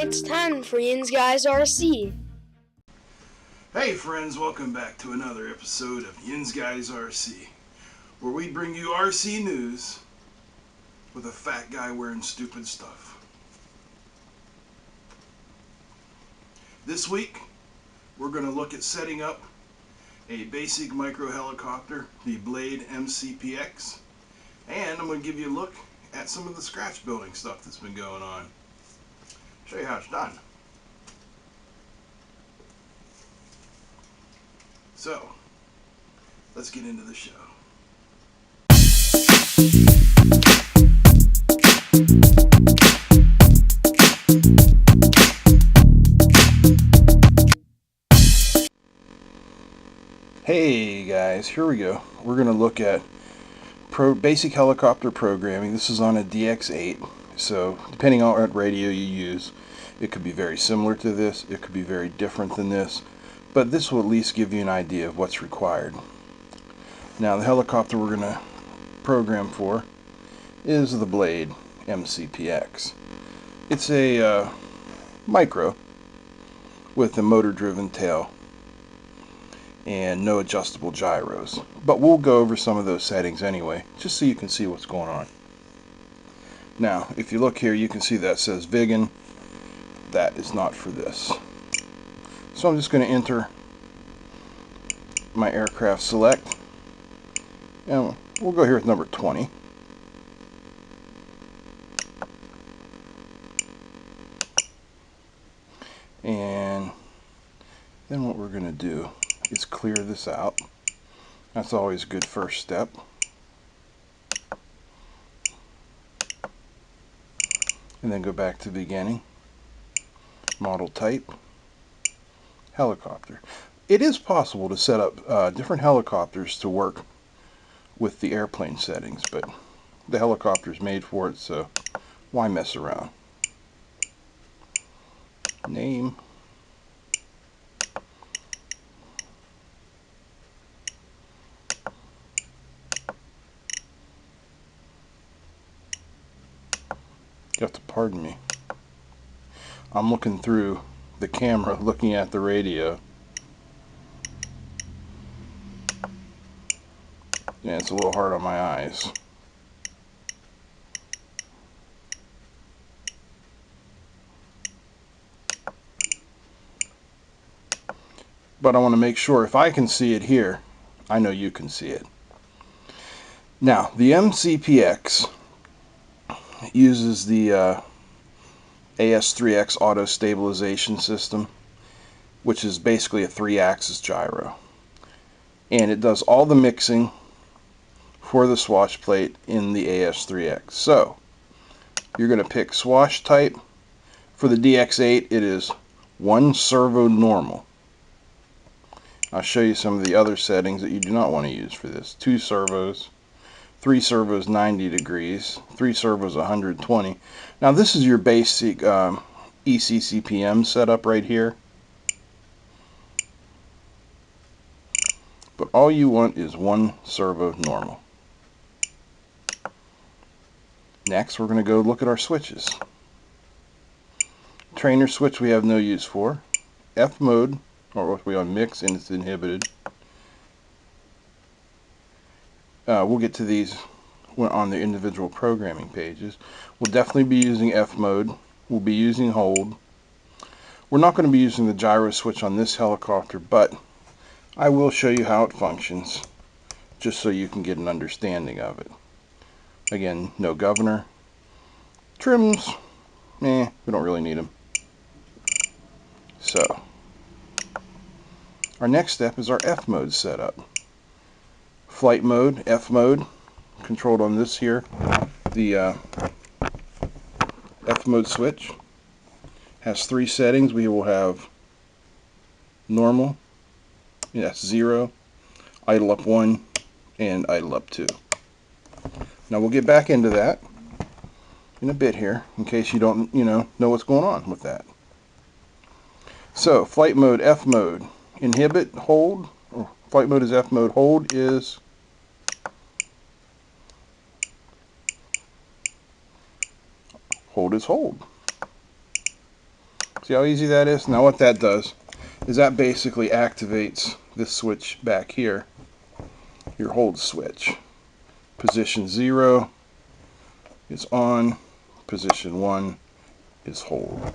It's time for Yinz Guys RC. Hey friends, welcome back to another episode of Yinz Guys RC, where we bring you RC news with a fat guy wearing stupid stuff. This week, we're going to look at setting up a basic micro helicopter, the Blade MCPX, and I'm going to give you a look at some of the scratch building stuff that's been going on. Show you how it's done. So, let's get into the show. Hey guys, here we go. We're going to look at basic helicopter programming. This is on a DX8, so depending on what radio you use, it could be very similar to this, it could be very different than this, but this will at least give you an idea of what's required. Now the helicopter we're going to program for is the Blade MCPX. It's a micro with a motor driven tail and no adjustable gyros, but we'll go over some of those settings anyway, just so you can see what's going on. Now if you look here, you can see that says Vegan. That is not for this. So I'm just going to enter my aircraft select, and we'll go here with number 20. And then what we're going to do is clear this out. That's always a good first step. And then go back to the beginning. Model type, helicopter. It is possible to set up different helicopters to work with the airplane settings, but the helicopter is made for it, so why mess around? Name. You have to pardon me. I'm looking through the camera, looking at the radio. Yeah, it's a little hard on my eyes. But I want to make sure if I can see it here, I know you can see it. Now, the MCPX uses the AS3X auto stabilization system, which is basically a 3-axis gyro. And it does all the mixing for the swash plate in the AS3X. So, you're going to pick swash type. For the DX8, it is 1 servo normal. I'll show you some of the other settings that you do not want to use for this. 2 servos, 3 servos 90 degrees, 3 servos 120. Now this is your basic ECCPM setup right here. But all you want is 1 servo normal. Next we're going to go look at our switches. Trainer switch we have no use for. F mode, or if we on mix and it's inhibited. We'll get to these on the individual programming pages. We'll definitely be using F mode. We'll be using hold. We're not going to be using the gyro switch on this helicopter, but I will show you how it functions, just so you can get an understanding of it. Again, no governor. Trims, we don't really need them. So, our next step is our F mode setup. Flight mode, F mode, controlled on this here, the F mode switch. Has 3 settings. We will have normal, that's 0, idle up 1, and idle up 2. Now we'll get back into that in a bit here, in case you don't know what's going on with that. So, flight mode, F mode, inhibit, hold, or flight mode is F mode, hold is hold. See how easy that is? Now what that does is that basically activates this switch back here, your hold switch. Position 0 is on, position 1 is hold.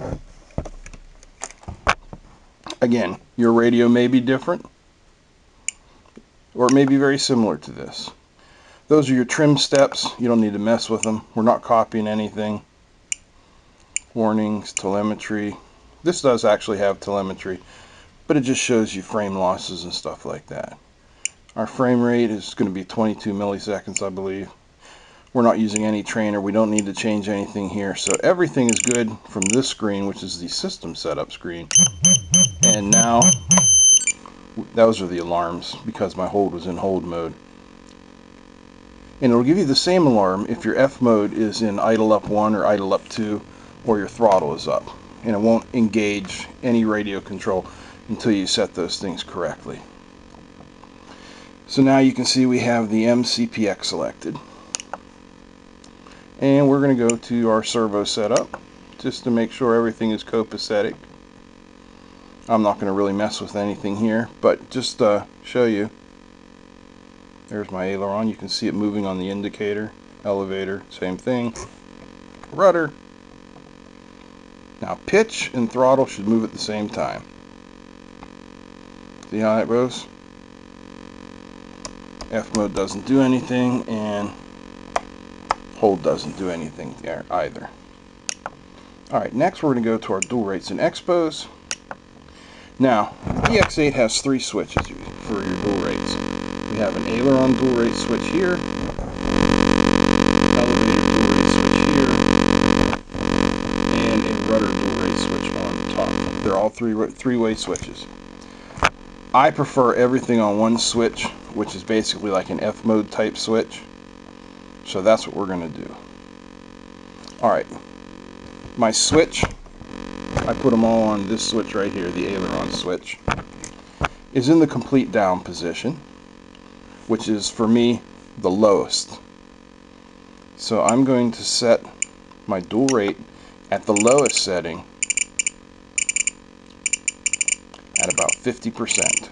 Again, your radio may be different, or it may be very similar to this. Those are your trim steps. You don't need to mess with them. We're not copying anything. Warnings, telemetry. This does actually have telemetry, but it just shows you frame losses and stuff like that. Our frame rate is going to be 22 milliseconds, I believe. We're not using any trainer. We don't need to change anything here. So everything is good from this screen, which is the system setup screen. And now, those are the alarms because my hold was in hold mode. And it'll give you the same alarm if your F mode is in idle up 1 or idle up 2 or your throttle is up. And it won't engage any radio control until you set those things correctly. So now you can see we have the MCPX selected. And we're going to go to our servo setup just to make sure everything is copacetic. I'm not going to really mess with anything here, but just show you. There's my aileron. You can see it moving on the indicator. Elevator, same thing. Rudder. Now pitch and throttle should move at the same time. See how that goes? F mode doesn't do anything, and hold doesn't do anything there either. Alright, next we're going to go to our dual rates and expos. Now, DX8 has 3 switches for your dual rates. We have an aileron dual rate switch here, elevator dual rate switch here, and a rudder dual rate switch on top. They're all three-way switches. I prefer everything on one switch, which is basically like an F mode type switch. So that's what we're going to do. Alright, my switch, I put them all on this switch right here, the aileron switch, is in the complete down position, which is for me the lowest. So I'm going to set my dual rate at the lowest setting at about 50%.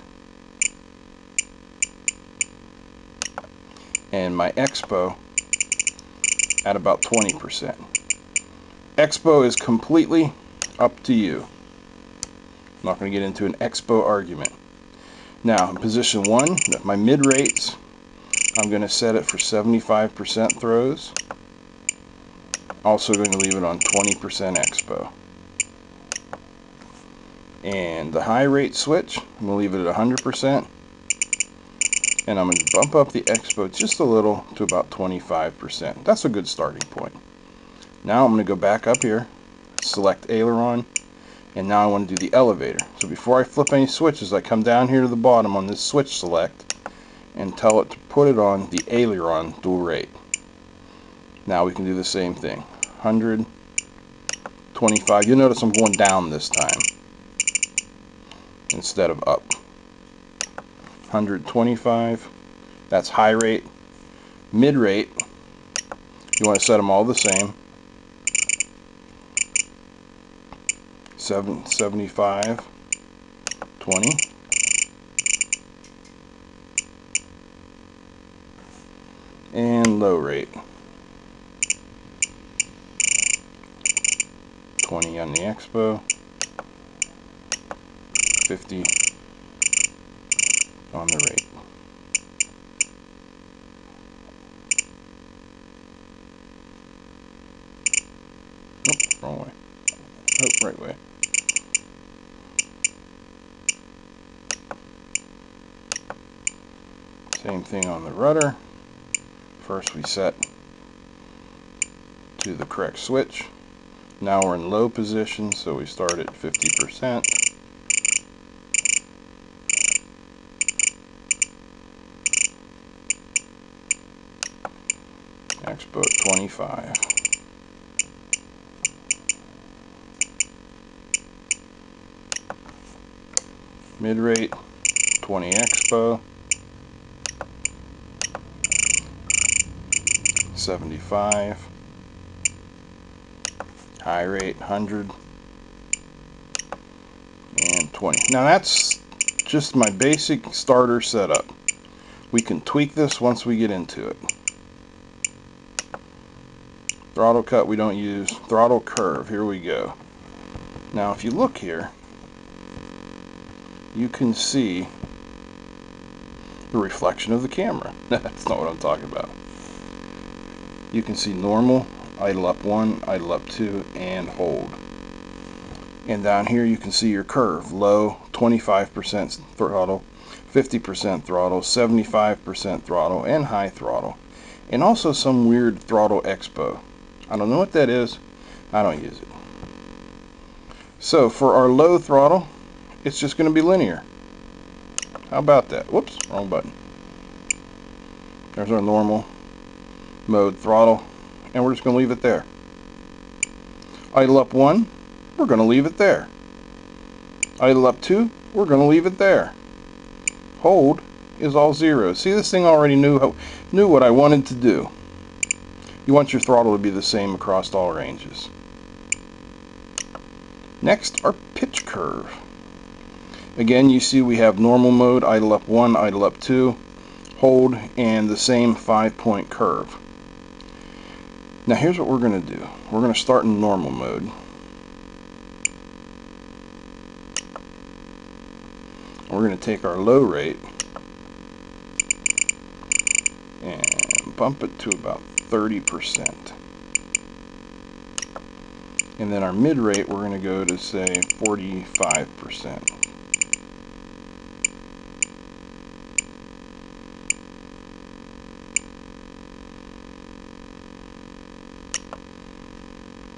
And my expo at about 20%. Expo is completely up to you. I'm not going to get into an expo argument. Now, in position 1, my mid rates, I'm going to set it for 75% throws. Also going to leave it on 20% expo. And the high rate switch, I'm going to leave it at 100%. And I'm going to bump up the expo just a little to about 25%. That's a good starting point. Now I'm going to go back up here, select aileron, and now I want to do the elevator. So before I flip any switches, I come down here to the bottom on this switch select and tell it to put it on the aileron dual rate. Now we can do the same thing. 100, 25. You'll notice I'm going down this time instead of up. 125. That's high rate. Mid rate, you want to set them all the same. 75, 20. And low rate. 20 on the expo. 50 on the rate. Oops, wrong way. Oh, right way. Same thing on the rudder. First we set to the correct switch. Now we're in low position, so we start at 50%. Expo at 25. Mid rate, 20 expo. 75. High rate, 100. and 20. Now that's just my basic starter setup. We can tweak this once we get into it. Throttle cut we don't use. Throttle curve, here we go. Now if you look here, you can see the reflection of the camera. That's not what I'm talking about. You can see normal, idle up 1, idle up 2, and hold. And down here you can see your curve. Low, 25% throttle, 50% throttle, 75% throttle, and high throttle. And also some weird throttle expo. I don't know what that is. I don't use it. So for our low throttle, it's just going to be linear. How about that? Whoops, wrong button. There's our normal mode throttle, and we're just going to leave it there. Idle up 1, we're going to leave it there. Idle up 2, we're going to leave it there. Hold is all zeros. See, this thing already knew what I wanted to do. You want your throttle to be the same across all ranges. Next, our pitch curve. Again, you see we have normal mode, idle up 1, idle up 2, hold, and the same 5-point curve. Now here's what we're going to do. We're going to start in normal mode. We're going to take our low rate and bump it to about 30%. And then our mid rate we're going to go to say 45%.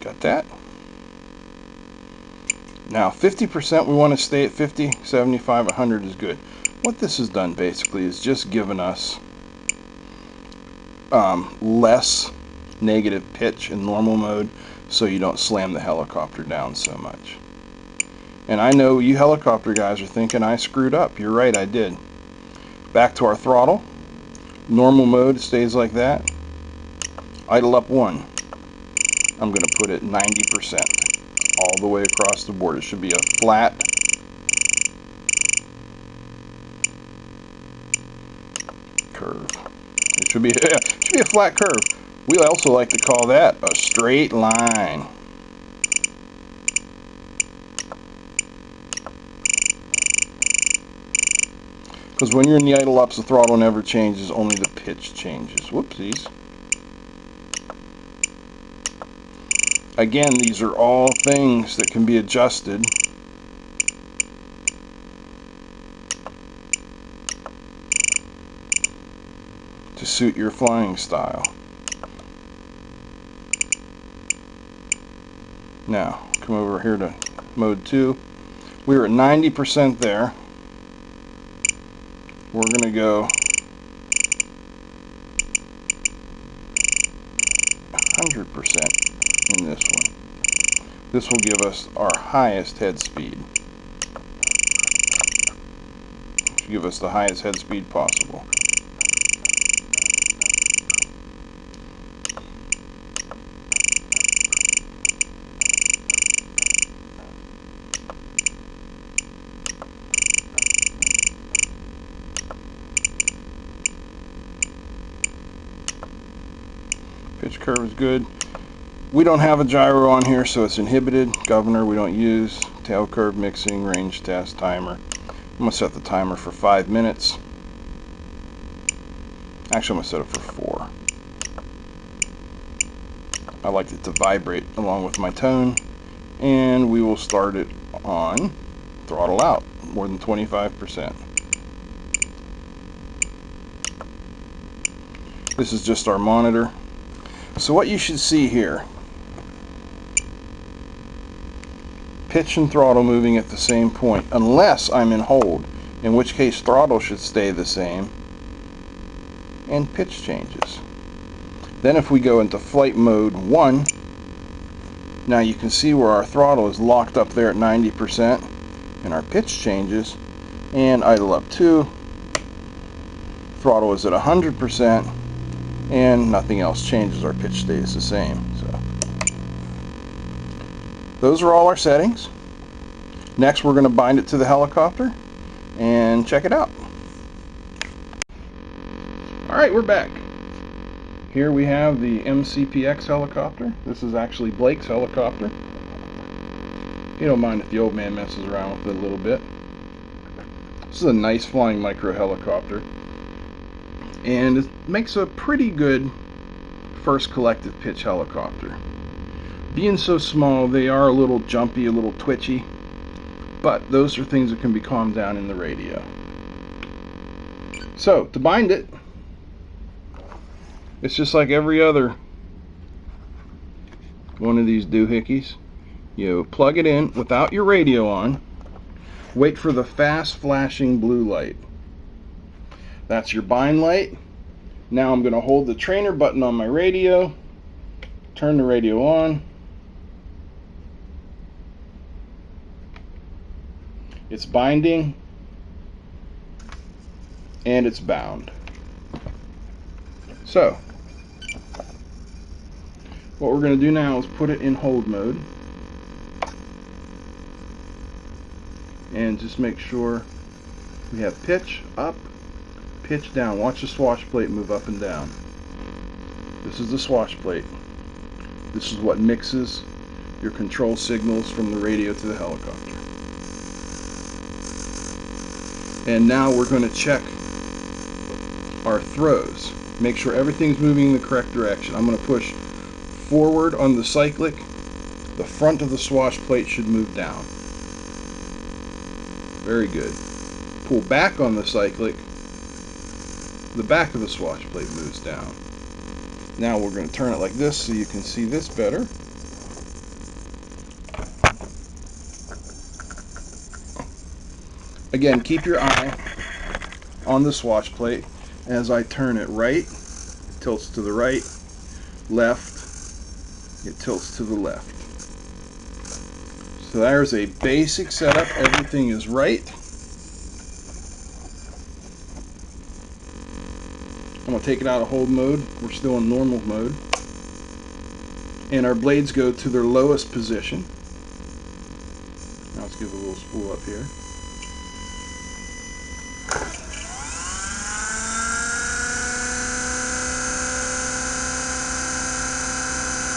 Got that? Now 50% we want to stay at 50, 75, 100 is good. What this has done basically is just given us less negative pitch in normal mode, so you don't slam the helicopter down so much. And I know you helicopter guys are thinking I screwed up. You're right, I did. Back to our throttle. Normal mode stays like that. Idle up 1. I'm going to put it 90% all the way across the board. It should be a flat curve. It should be a flat curve. We also like to call that a straight line. Because when you're in the idle ups, the throttle never changes, only the pitch changes. Whoopsies. Again, these are all things that can be adjusted to suit your flying style. Now, come over here to mode 2. We're at 90% there. We're going to go 100% in this one. This will give us our highest head speed. Should give us the highest head speed possible. Pitch curve is good. We don't have a gyro on here, so it's inhibited. Governor we don't use. Tail curve mixing, range test, timer. I'm going to set the timer for 5 minutes. Actually, I'm going to set it for 4. I like it to vibrate along with my tone. And we will start it on throttle out, more than 25%. This is just our monitor. So what you should see here, pitch and throttle moving at the same point, unless I'm in hold, in which case throttle should stay the same, and pitch changes. Then if we go into flight mode 1, now you can see where our throttle is locked up there at 90%, and our pitch changes, and idle up 2, throttle is at 100%, and nothing else changes. Our pitch stays the same. So those are all our settings. Next, we're going to bind it to the helicopter and check it out. Alright, we're back. Here we have the MCPX helicopter. This is actually Blake's helicopter. You don't mind if the old man messes around with it a little bit. This is a nice flying micro helicopter, and it makes a pretty good first collective pitch helicopter. Being so small, they are a little jumpy, a little twitchy, but those are things that can be calmed down in the radio. So, to bind it, it's just like every other one of these doohickeys. You plug it in without your radio on, wait for the fast flashing blue light. That's your bind light. Now I'm going to hold the trainer button on my radio, turn the radio on. It's binding and it's bound. So, what we're going to do now is put it in hold mode and just make sure we have pitch up, pitch down. Watch the swash plate move up and down. This is the swash plate. This is what mixes your control signals from the radio to the helicopter. And now we're going to check our throws. Make sure everything's moving in the correct direction. I'm going to push forward on the cyclic. The front of the swash plate should move down. Very good. Pull back on the cyclic. The back of the swash plate moves down. Now we're going to turn it like this so you can see this better. Again, keep your eye on the swash plate. As I turn it right, it tilts to the right, left, it tilts to the left. So there's a basic setup. Everything is right. I'm going to take it out of hold mode. We're still in normal mode. And our blades go to their lowest position. Now let's give a little spool up here.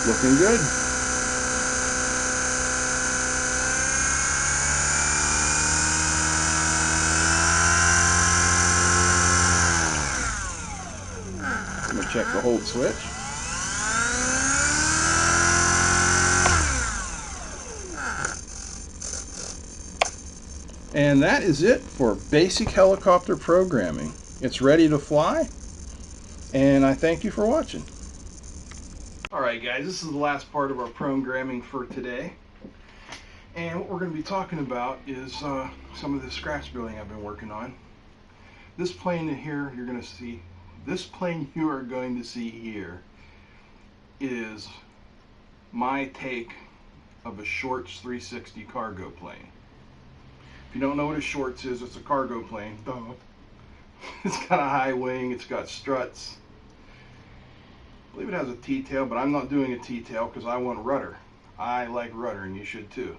Looking good. I'm going to check the hold switch. And that is it for basic helicopter programming. It's ready to fly, and I thank you for watching. Alright guys, this is the last part of our programming for today. And what we're going to be talking about is some of the scratch building I've been working on. This plane here you're going to see, this plane you are going to see here is my take of a Shorts 360 cargo plane. If you don't know what a Shorts is, it's a cargo plane. Duh. It's got a high wing, it's got struts. I believe it has a T-tail, but I'm not doing a T-tail because I want rudder. I like rudder, and you should too.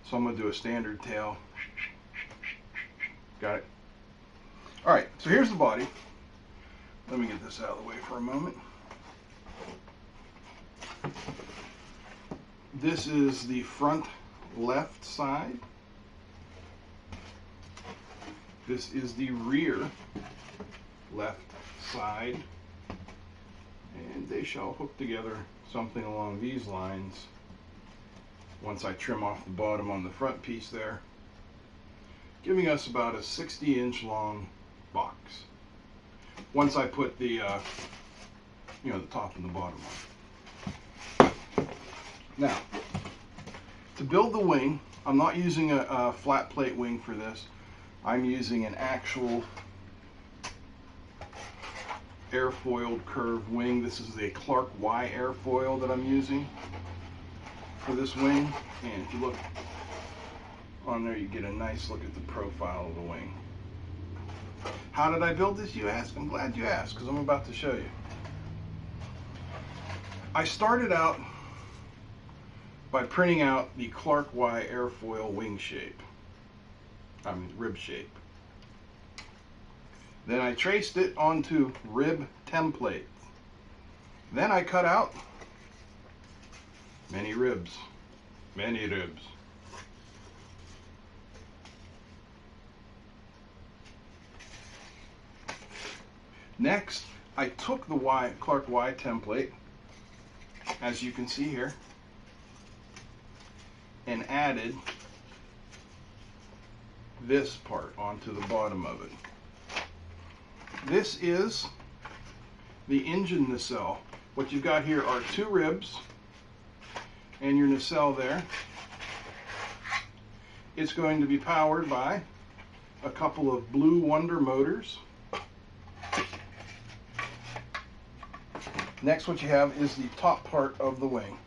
So I'm going to do a standard tail. Got it? Alright, so here's the body. Let me get this out of the way for a moment. This is the front left side. This is the rear left side. And they shall hook together something along these lines once I trim off the bottom on the front piece there, giving us about a 60-inch long box. Once I put the the top and the bottom on. Now, to build the wing, I'm not using a flat plate wing for this. I'm using an actual airfoiled curved wing. This is the Clark Y airfoil that I'm using for this wing, and if you look on there you get a nice look at the profile of the wing. How did I build this, you ask? I'm glad you asked, because I'm about to show you. I started out by printing out the Clark Y airfoil wing shape. rib shape. Then I traced it onto rib template. Then I cut out many ribs. Next, I took the Clark Y template, as you can see here, and added this part onto the bottom of it. This is the engine nacelle. What you've got here are 2 ribs and your nacelle there. It's going to be powered by a couple of Blue Wonder motors. Next, what you have is the top part of the wing,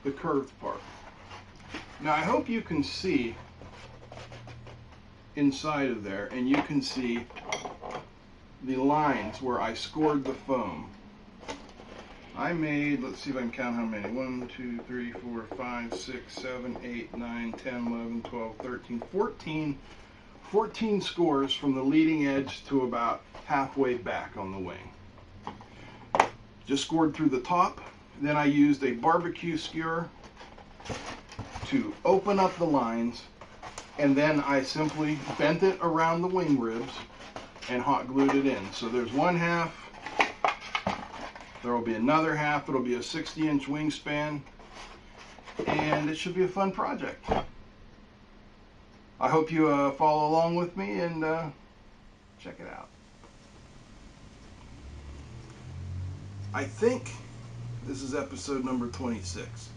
the curved part. Now I hope you can see inside of there, and you can see the lines where I scored the foam. I made, let's see if I can count how many. 1, 2, 3, 4, 5, 6, 7, 8, 9, 10, 11, 12, 13, 14 scores from the leading edge to about halfway back on the wing. Just scored through the top. Then I used a barbecue skewer to open up the lines, and then I simply bent it around the wing ribs and hot glued it in. So there's one half, there will be another half, it'll be a 60-inch wingspan, and it should be a fun project. I hope you follow along with me and check it out. I think this is episode number 26,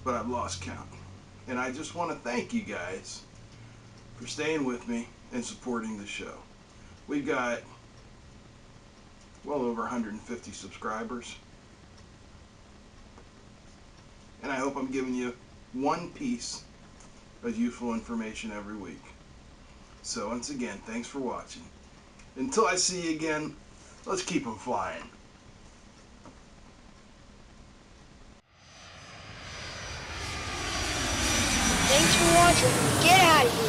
but I've lost count. And I just want to thank you guys for staying with me and supporting the show. We've got well over 150 subscribers. And I hope I'm giving you one piece of useful information every week. So once again, thanks for watching. Until I see you again, let's keep them flying. Thanks for watching. Get out of here.